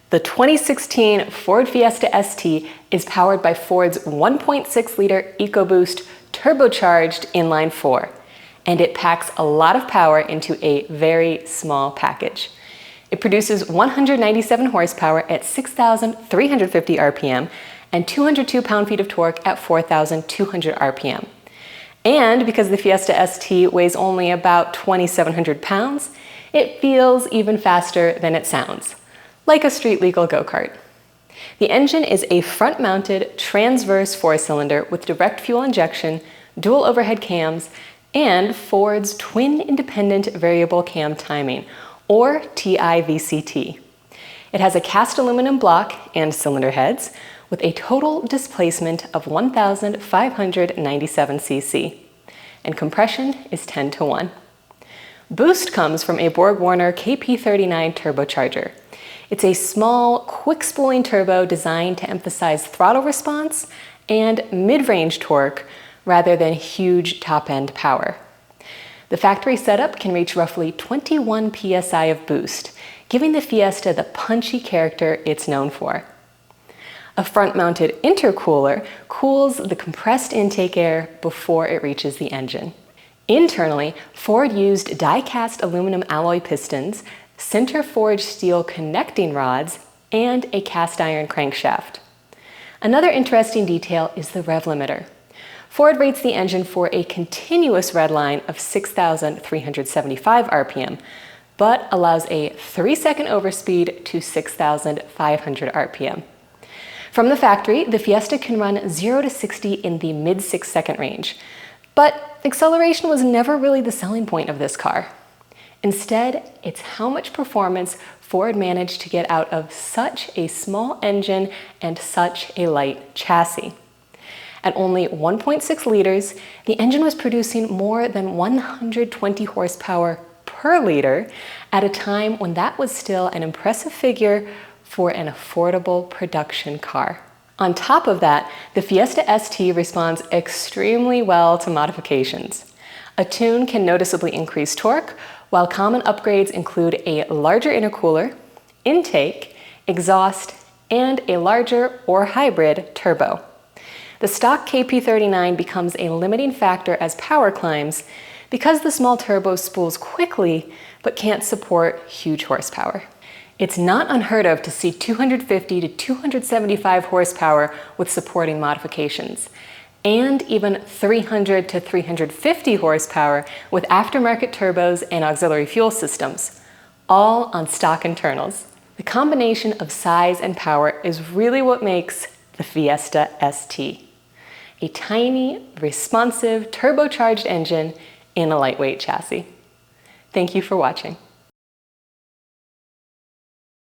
The 2016 Ford Fiesta ST is powered by Ford's 1.6-liter EcoBoost turbocharged inline-4, and it packs a lot of power into a very small package. It produces 197 horsepower at 6,350 RPM and 202 pound-feet of torque at 4,200 RPM. And because the Fiesta ST weighs only about 2,700 pounds, it feels even faster than it sounds, like a street-legal go-kart. The engine is a front-mounted transverse four-cylinder with direct fuel injection, dual overhead cams, and Ford's twin independent variable cam timing, or TIVCT. It has a cast aluminum block and cylinder heads with a total displacement of 1,597 cc, and compression is 10:1. Boost comes from a Borg-Warner KP39 turbocharger. It's a small, quick-spooling turbo designed to emphasize throttle response and mid-range torque rather than huge top-end power. The factory setup can reach roughly 21 psi of boost, giving the Fiesta the punchy character it's known for. A front-mounted intercooler cools the compressed intake air before it reaches the engine. Internally, Ford used die-cast aluminum alloy pistons, center-forged steel connecting rods, and a cast-iron crankshaft. Another interesting detail is the rev limiter. Ford rates the engine for a continuous redline of 6,375 RPM, but allows a 3-second overspeed to 6,500 RPM. From the factory, the Fiesta can run 0 to 60 in the mid-6-second range, but acceleration was never really the selling point of this car. Instead, it's how much performance Ford managed to get out of such a small engine and such a light chassis. At only 1.6 liters, the engine was producing more than 120 horsepower per liter at a time when that was still an impressive figure for an affordable production car. On top of that, the Fiesta ST responds extremely well to modifications. A tune can noticeably increase torque, while common upgrades include a larger intercooler, intake, exhaust, and a larger or hybrid turbo. The stock KP39 becomes a limiting factor as power climbs because the small turbo spools quickly but can't support huge horsepower. It's not unheard of to see 250 to 275 horsepower with supporting modifications, and even 300 to 350 horsepower with aftermarket turbos and auxiliary fuel systems, all on stock internals. The combination of size and power is really what makes the Fiesta ST. A tiny, responsive, turbocharged engine in a lightweight chassis. Thank you for watching.